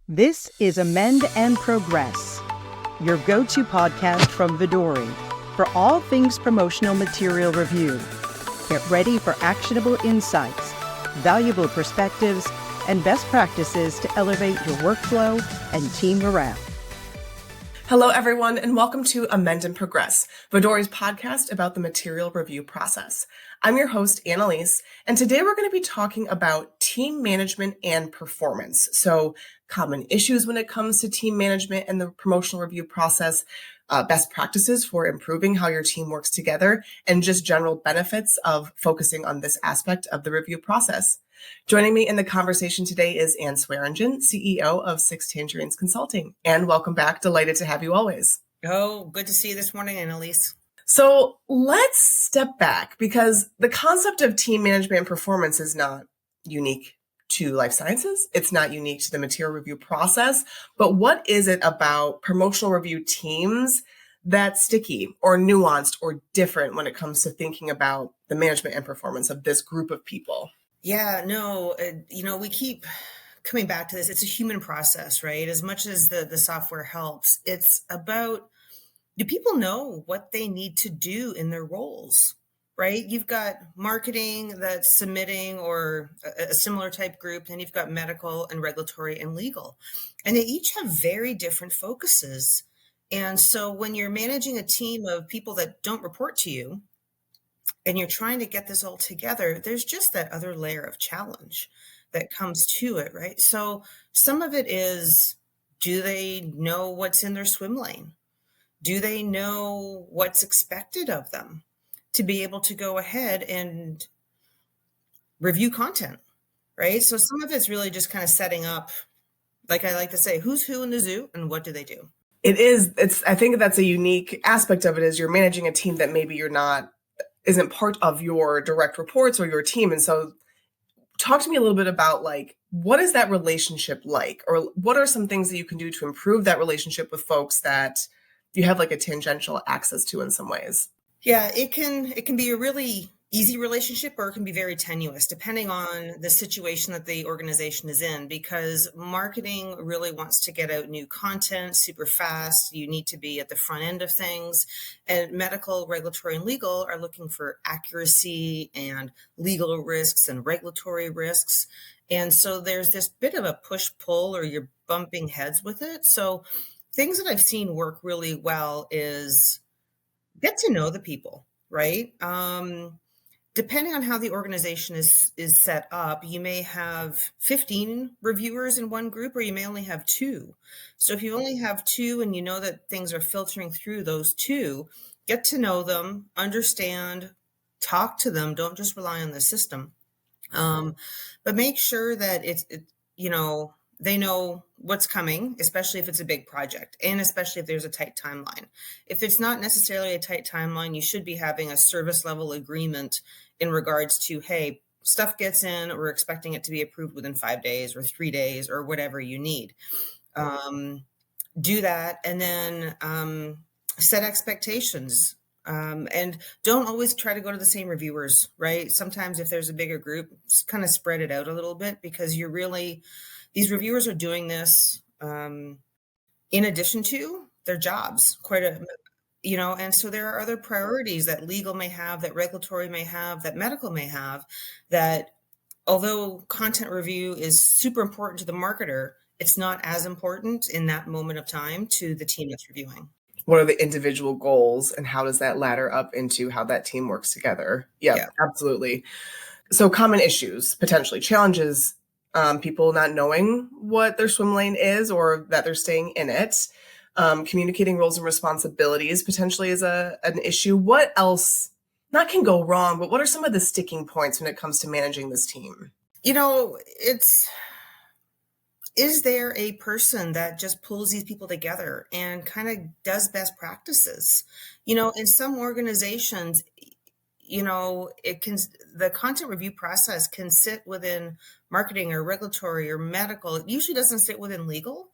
This is Amend and Progress, your go-to podcast from Vidori for all things promotional material review. Get ready for actionable insights, valuable perspectives, and best practices to elevate your workflow and team morale. Hello, everyone, and welcome to Amend and Progress, Vidori's podcast about the material review process. I'm your host, Annalise, and today we're going to be talking about team management and performance. So common issues when it comes to team management and the promotional review process, best practices for improving how your team works together, and just general benefits of focusing on this aspect of the review process. Joining me in the conversation today is Swearingen, CEO of Tangerines Consulting. Anne, welcome back. Delighted to have you always. Oh, good to see you this morning, Annalise. So let's step back because the concept of team management and performance is not unique to life sciences. It's not unique to the material review process. But what is it about promotional review teams that's sticky or nuanced or different when it comes to thinking about the management and performance of this group of people? Yeah, no, we keep coming back to this. It's a human process, right? As much as the software helps, it's about, do people know what they need to do in their roles, right? You've got marketing that's submitting or a similar type group, and you've got medical and regulatory and legal. And they each have very different focuses. And so when you're managing a team of people that don't report to you, and you're trying to get this all together, there's just that other layer of challenge that comes to it, right? So some of it is, do they know what's in their swim lane? Do they know what's expected of them to be able to go ahead and review content, right? So some of it's really just kind of setting up, like I like to say, who's who in the zoo and what do they do? I think that's a unique aspect of it, is you're managing a team that maybe isn't part of your direct reports or your team. And so talk to me a little bit about, like, what is that relationship like? Or what are some things that you can do to improve that relationship with folks that you have like a tangential access to in some ways? Yeah, it can be a really easy relationship, or it can be very tenuous depending on the situation that the organization is in, because marketing really wants to get out new content super fast. You need to be at the front end of things, and medical, regulatory, and legal are looking for accuracy and legal risks and regulatory risks. And so there's this bit of a push-pull, or you're bumping heads with it. So things that I've seen work really well is get to know the people, right? Depending on how the organization is set up, you may have 15 reviewers in one group, or you may only have 2. So if you only have 2 and you know that things are filtering through those 2, get to know them, understand, talk to them. Don't just rely on the system. But make sure that they know what's coming, especially if it's a big project, and especially if there's a tight timeline. If it's not necessarily a tight timeline, you should be having a service level agreement in regards to, hey, stuff gets in, we're expecting it to be approved within 5 days or 3 days or whatever you need. Do that, and then set expectations. And don't always try to go to the same reviewers, right? Sometimes if there's a bigger group, just kind of spread it out a little bit, because these reviewers are doing this in addition to their jobs, and so there are other priorities that legal may have, that regulatory may have, that medical may have, that although content review is super important to the marketer, it's not as important in that moment of time to the team that's reviewing. What are the individual goals, and how does that ladder up into how that team works together? Yeah, absolutely. So common issues, potentially challenges, people not knowing what their swim lane is or that they're staying in it. Communicating roles and responsibilities potentially is an issue. What else not can go wrong, but what are some of the sticking points when it comes to managing this team? Is there a person that just pulls these people together and kind of does best practices? In some organizations, the content review process can sit within marketing or regulatory or medical. It usually doesn't sit within legal.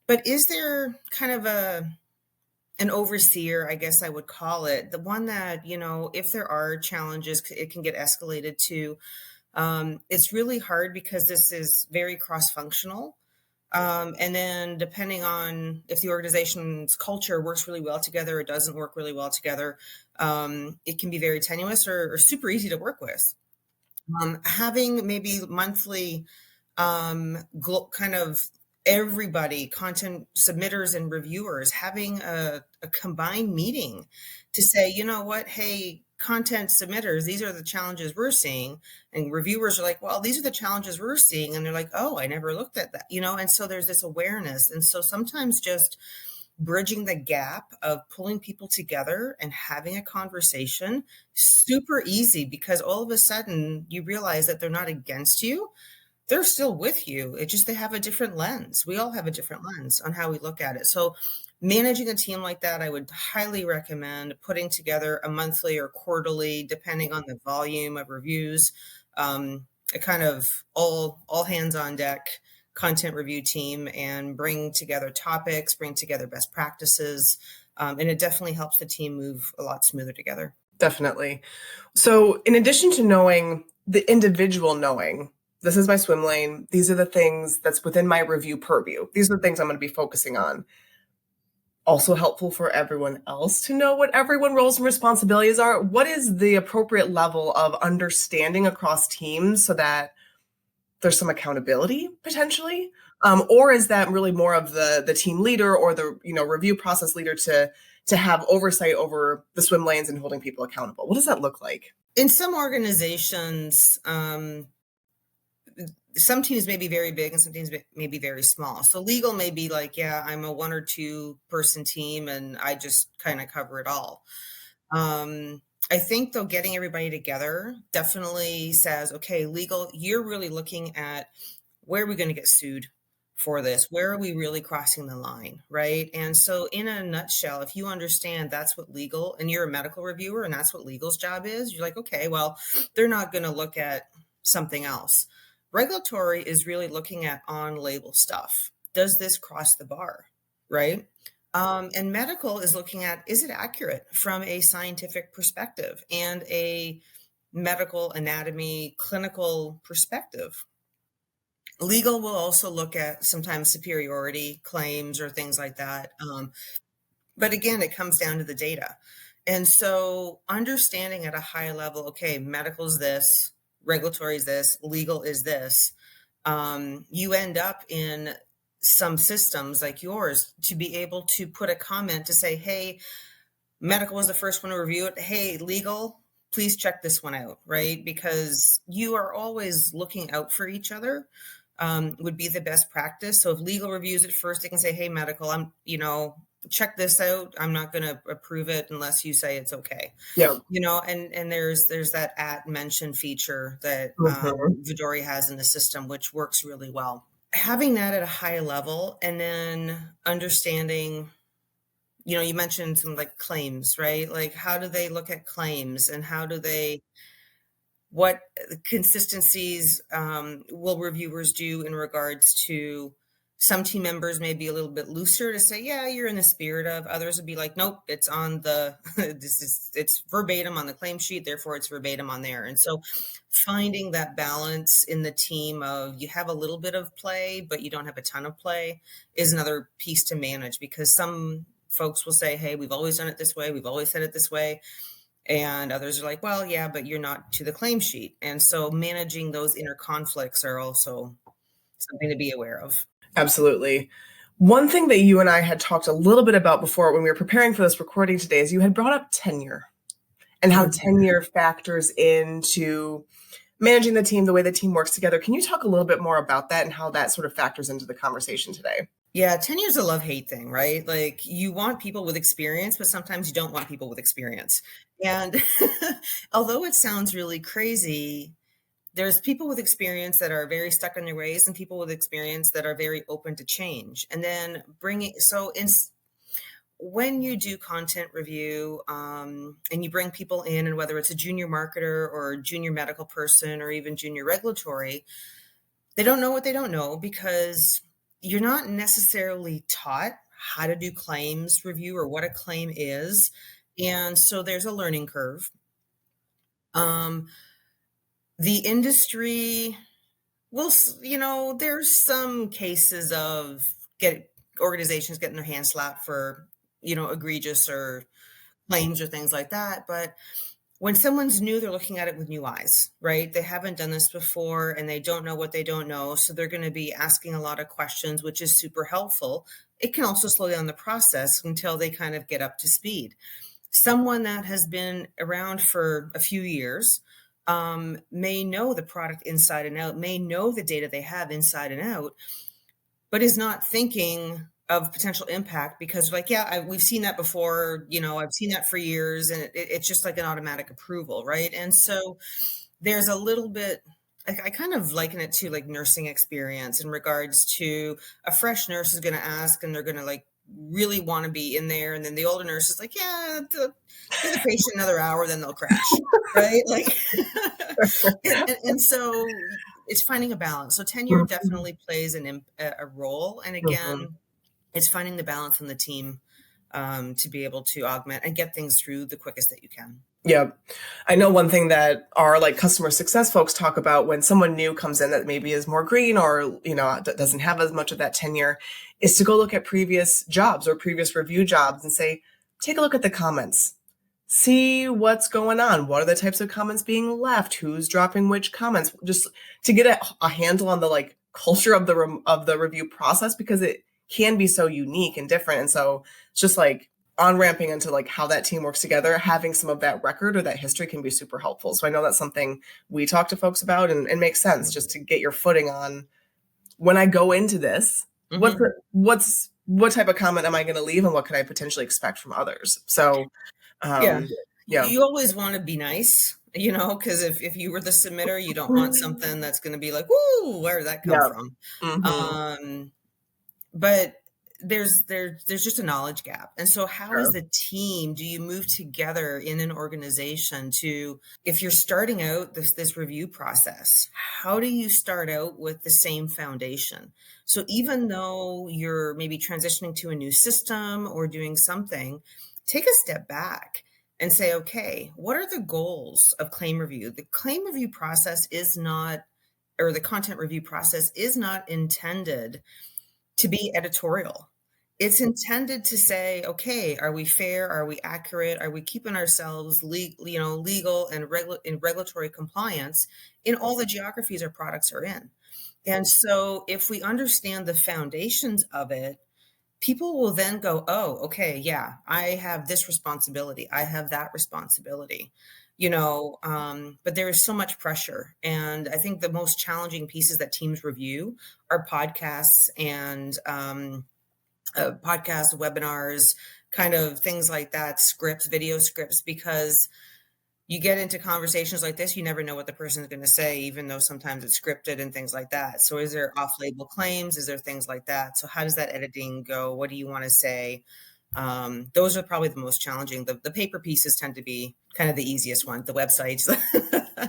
But is there kind of an overseer, I guess I would call it, the one that, if there are challenges, it can get escalated to. It's really hard because this is very cross-functional. And then depending on if the organization's culture works really well together or doesn't work really well together, it can be very tenuous or super easy to work with. Having maybe monthly kind of everybody, content submitters and reviewers, having a combined meeting to say, you know what, hey, content submitters, these are the challenges we're seeing. And reviewers are like, well, these are the challenges we're seeing. And they're like, oh, I never looked at that, and so there's this awareness. And so sometimes just bridging the gap of pulling people together and having a conversation, super easy, because all of a sudden you realize that they're not against you, they're still with you. It just, they have a different lens. We all have a different lens on how we look at it. So managing a team like that, I would highly recommend putting together a monthly or quarterly, depending on the volume of reviews, a kind of all hands on deck content review team, and bring together topics, bring together best practices. And it definitely helps the team move a lot smoother together. Definitely. So in addition to knowing the individual, knowing this is my swim lane, these are the things that's within my review purview, these are the things I'm going to be focusing on. Also helpful for everyone else to know what everyone's roles and responsibilities are. What is the appropriate level of understanding across teams so that there's some accountability potentially? Or is that really more of the team leader or the review process leader to have oversight over the swim lanes and holding people accountable? What does that look like? In some organizations, some teams may be very big and some teams may be very small. So legal may be like, yeah, I'm a 1 or 2 person team and I just kind of cover it all. I think though, getting everybody together definitely says, okay, legal, you're really looking at where are we going to get sued for this? Where are we really crossing the line? Right. And so in a nutshell, if you understand that's what legal, and you're a medical reviewer and that's what legal's job is, you're like, okay, well, they're not going to look at something else. Regulatory is really looking at on-label stuff. Does this cross the bar? Right. And medical is looking at, is it accurate from a scientific perspective and a medical anatomy clinical perspective? Legal will also look at sometimes superiority claims or things like that. But again, it comes down to the data. And so understanding at a high level, okay, medical is this, regulatory is this, legal is this, you end up in some systems like yours to be able to put a comment to say, hey, medical was the first one to review it. Hey, legal, please check this one out, right? Because you are always looking out for each other. Would be the best practice. So if legal reviews it first, they can say, hey, medical, check this out. I'm not going to approve it unless you say it's okay. Yeah. And there's that at mention feature that Vidori has in the system, which works really well. Having that at a high level, and then understanding, you mentioned some like claims, right? Like how do they look at claims, and what consistencies will reviewers do in regards to some team members may be a little bit looser to say, yeah, you're in the spirit of. Others would be like, nope, it's on the, it's verbatim on the claim sheet, therefore it's verbatim on there. And so finding that balance in the team of you have a little bit of play, but you don't have a ton of play is another piece to manage, because some folks will say, hey, we've always done it this way. We've always said it this way. And others are like, well, yeah, but you're not to the claim sheet. And so managing those inner conflicts are also something to be aware of. Absolutely. One thing that you and I had talked a little bit about before when we were preparing for this recording today is you had brought up tenure and how tenure factors into managing the team, the way the team works together. Can you talk a little bit more about that and how that sort of factors into the conversation today? Yeah, tenure is a love-hate thing, right? Like you want people with experience, but sometimes you don't want people with experience. And although it sounds really crazy, there's people with experience that are very stuck in their ways and people with experience that are very open to change. And then when you do content review and you bring people in, and whether it's a junior marketer or a junior medical person or even junior regulatory, they don't know what they don't know, because you're not necessarily taught how to do claims review or what a claim is. And so there's a learning curve. The industry Well, there's some cases of organizations getting their hands slapped for, egregious or claims or things like that. But when someone's new, they're looking at it with new eyes, right? They haven't done this before and they don't know what they don't know. So they're going to be asking a lot of questions, which is super helpful. It can also slow down the process until they kind of get up to speed. Someone that has been around for a few years may know the product inside and out, may know the data they have inside and out, but is not thinking of potential impact because like, yeah, we've seen that before, I've seen that for years, and it's just like an automatic approval, right? And so there's a little bit, I kind of liken it to like nursing experience in regards to a fresh nurse is going to ask and they're going to like really want to be in there. And then the older nurse is like, yeah, give the patient another hour, then they'll crash. Right. Like, and so it's finding a balance. So tenure definitely plays a role. And again, it's finding the balance in the team to be able to augment and get things through the quickest that you can. Yeah. I know one thing that our like customer success folks talk about when someone new comes in that maybe is more green or, doesn't have as much of that tenure is to go look at previous jobs or previous review jobs and say, take a look at the comments, see what's going on. What are the types of comments being left? Who's dropping which comments? Just to get a handle on the like culture of the review process, because it can be so unique and different. And so it's just like on-ramping into like how that team works together, having some of that record or that history can be super helpful. So I know that's something we talk to folks about and makes sense just to get your footing on when I go into this, what type of comment am I going to leave and what can I potentially expect from others? So, yeah. You always want to be nice, because if you were the submitter, you don't want something that's going to be like, woo, where did that come from? But there's just a knowledge gap. And so how as a team do you move together in an organization to, if you're starting out this review process, how do you start out with the same foundation? So even though you're maybe transitioning to a new system or doing something, take a step back and say, okay, what are the goals of claim review? The claim review process is not, or the content review process is not intended to be editorial. It's intended to say, okay, are we fair? Are we accurate? Are we keeping ourselves legal and in regulatory compliance in all the geographies our products are in? And so if we understand the foundations of it, people will then go, oh, okay, yeah, I have this responsibility. I have that responsibility, but there is so much pressure. And I think the most challenging pieces that teams review are podcasts and podcasts, webinars, kind of things like that, scripts, video scripts, because you get into conversations like this, you never know what the person is going to say, even though sometimes it's scripted and things like that. So is there off-label claims? Is there things like that? So how does that editing go? What do you want to say? Those are probably the most challenging. The paper pieces tend to be kind of the easiest one, the websites,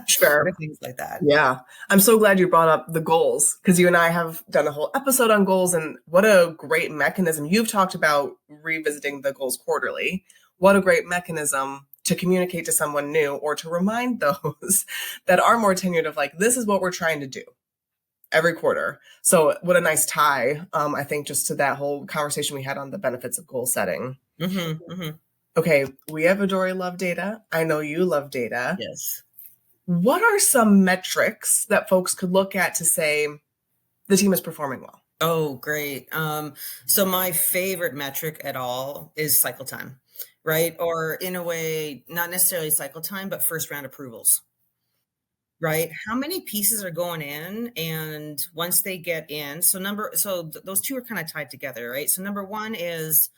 Sure. things like that. Yeah. I'm so glad you brought up the goals, because you and I have done a whole episode on goals, and what a great mechanism. You've talked about revisiting the goals quarterly. What a great mechanism to communicate to someone new or to remind those that are more tenured of like, this is what we're trying to do every quarter. So what a nice tie, I think, just to that whole conversation we had on the benefits of goal setting. Okay, we have Vidori love data. I know you love data. Yes. What are some metrics that folks could look at to say the team is performing well? Oh, great. So my favorite metric at all is cycle time, right? Or in a way, not necessarily cycle time, but first round approvals, right? How many pieces are going in? And once they get in, those two are kind of tied together, right? So number one is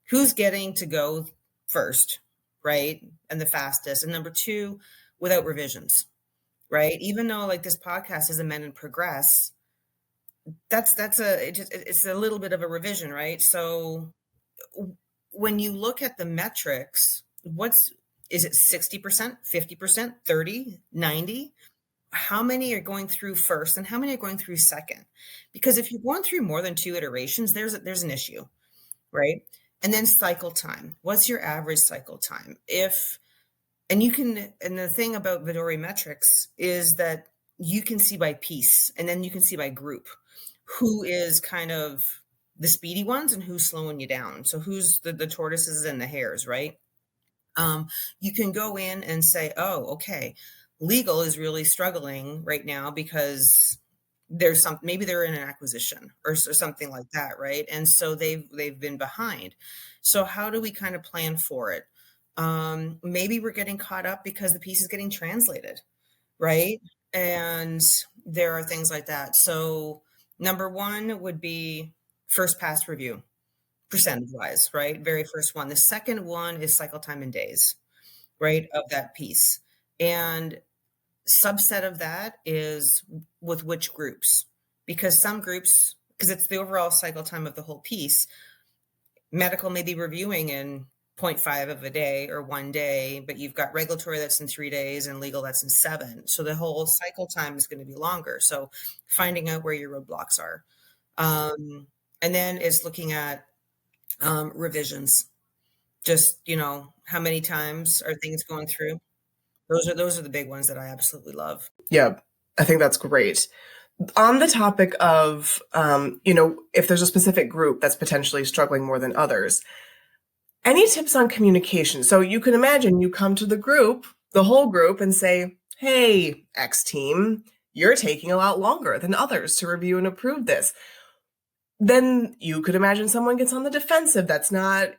who's getting to go first, right? And the fastest. And number two, without revisions, right? Even though like this podcast is amend and progress, it's a little bit of a revision, right? So when you look at the metrics, is it 60%, 50%, 30, 90? How many are going through first and how many are going through second? Because if you're going through more than 2 iterations, there's an issue, right? And then cycle time. What's your average cycle time? And the thing about Vidori metrics is that you can see by piece, and then you can see by group who is kind of the speedy ones and who's slowing you down. So who's the tortoises and the hares, right? You can go in and say, oh, okay, legal is really struggling right now because maybe they're in an acquisition or something like that, right? And so they've been behind. So how do we kind of plan for it? Maybe we're getting caught up because the piece is getting translated, right? And there are things like that. So number one would be first pass review, percentage wise, right? Very first one. The second one is cycle time in days, right, of that piece. And subset of that is with which groups, because some groups, because it's the overall cycle time of the whole piece, medical may be reviewing in 0.5 of a day or 1 day, but you've got regulatory that's in 3 days and legal that's in 7. So the whole cycle time is going to be longer. So finding out where your roadblocks are. And then it's looking at revisions. Just, how many times are things going through? Those are the big ones that I absolutely love. Yeah, I think that's great. On the topic of, if there's a specific group that's potentially struggling more than others, any tips on communication? So you can imagine you come to the whole group, and say, hey, X team, you're taking a lot longer than others to review and approve this. Then you could imagine someone gets on the defensive. That's not,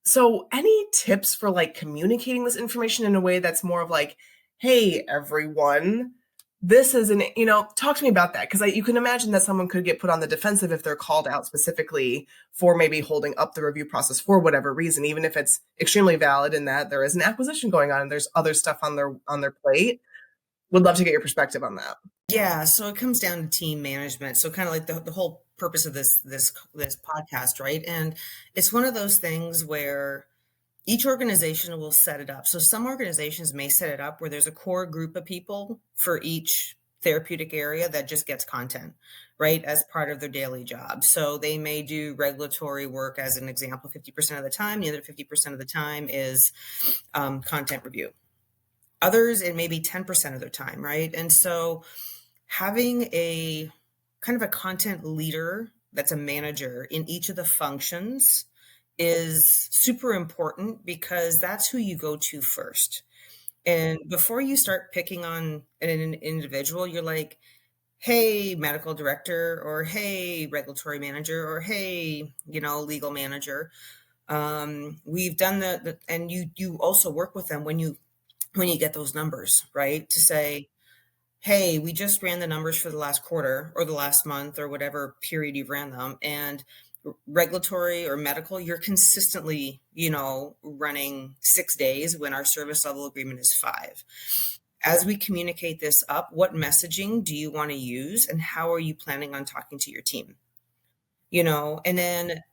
so any tips for like communicating this information in a way that's more of like, hey, everyone, this is talk to me about that. Because you can imagine that someone could get put on the defensive if they're called out specifically for maybe holding up the review process for whatever reason, even if it's extremely valid in that there is an acquisition going on and there's other stuff on their plate. Would love to get your perspective on that. Yeah, so it comes down to team management. So kind of like the whole purpose of this podcast, right? And it's one of those things where each organization will set it up. So some organizations may set it up where there's a core group of people for each therapeutic area that just gets content, right, as part of their daily job. So they may do regulatory work, as an example, 50% of the time. The other 50% of the time is content review. Others, it may be 10% of their time, right? And so having a kind of a content leader that's a manager in each of the functions is super important, because that's who you go to first. And before you start picking on an individual, you're like, hey, medical director, or hey, regulatory manager, or hey, legal manager. We've done and you also work with them when you get those numbers, right? To say, hey, we just ran the numbers for the last quarter or the last month or whatever period you've ran them. And regulatory or medical, you're consistently, running 6 days when our service level agreement is 5. As we communicate this up, what messaging do you want to use, and how are you planning on talking to your team? And then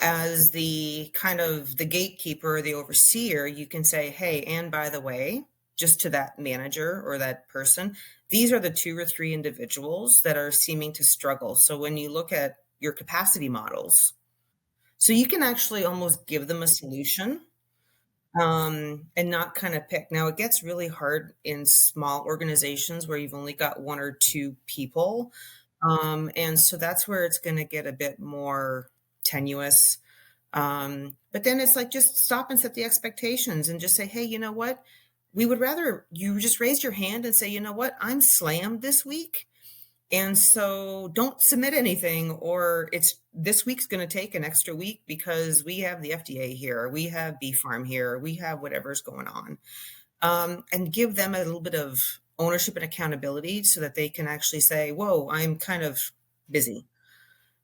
as the kind of the gatekeeper, the overseer, you can say, hey, and by the way, just to that manager or that person, these are the 2 or 3 individuals that are seeming to struggle. So when you look at your capacity models, so you can actually almost give them a solution, and not kind of pick. Now, it gets really hard in small organizations where you've only got 1 or 2 people. And so that's where it's going to get a bit more tenuous. But then it's like, just stop and set the expectations and just say, hey, you know what? We would rather you just raise your hand and say, you know what? I'm slammed this week. And so don't submit anything, or this week's going to take an extra week because we have the FDA here, we have BfArM here, we have whatever's going on. And give them a little bit of ownership and accountability so that they can actually say, whoa, I'm kind of busy,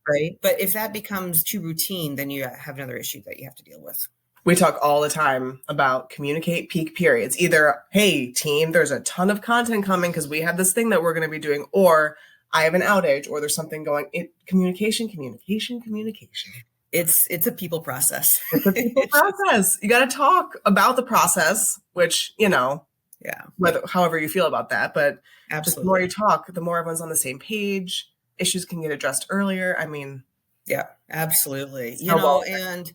right? But if that becomes too routine, then you have another issue that you have to deal with. We talk all the time about communicate peak periods. Either, hey, team, there's a ton of content coming because we have this thing that we're going to be doing, or I have an outage, or there's something going. Communication. It's a people process. It's a people process. You got to talk about the process, which, yeah, however you feel about that. But absolutely, just the more you talk, the more everyone's on the same page. Issues can get addressed earlier. I mean, yeah, absolutely. And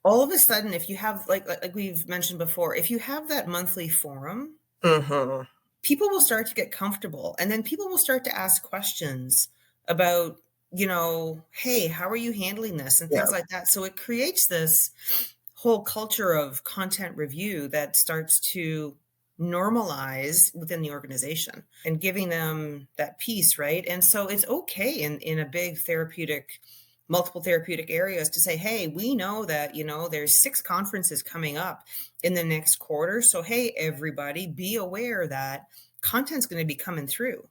all of a sudden, if you have, like we've mentioned before, if you have that monthly forum, mm-hmm. people will start to get comfortable, and then people will start to ask questions about, hey, how are you handling this, and things like that. So it creates this whole culture of content review that starts to normalize within the organization and giving them that piece, right? And so it's okay in a big multiple therapeutic areas to say, hey, we know that, there's 6 conferences coming up in the next quarter. So, hey, everybody, be aware that content's going to be coming through,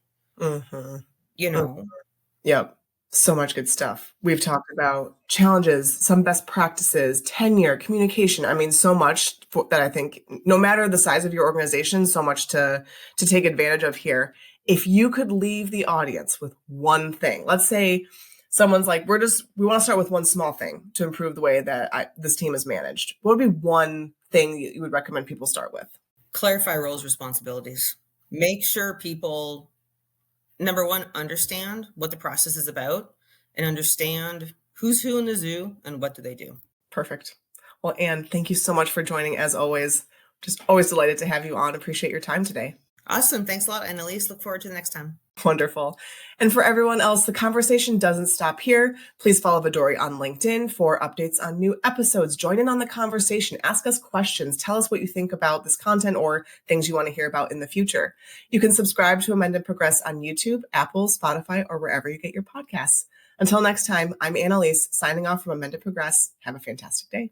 Yep. So much good stuff. We've talked about challenges, some best practices, tenure, communication. I mean, so much that I think no matter the size of your organization, so much to take advantage of here. If you could leave the audience with one thing, let's say someone's like, we want to start with one small thing to improve the way that this team is managed. What would be one thing you would recommend people start with? Clarify roles, responsibilities. Make sure people, number one, understand what the process is about and understand who's who in the zoo and what do they do. Perfect. Well, Anne, thank you so much for joining as always. Just always delighted to have you on. Appreciate your time today. Awesome. Thanks a lot, Annalise. Look forward to the next time. Wonderful. And for everyone else, the conversation doesn't stop here. Please follow Vidori on LinkedIn for updates on new episodes. Join in on the conversation. Ask us questions. Tell us what you think about this content or things you want to hear about in the future. You can subscribe to Amend and Progress on YouTube, Apple, Spotify, or wherever you get your podcasts. Until next time, I'm Annalise, signing off from Amend and Progress. Have a fantastic day.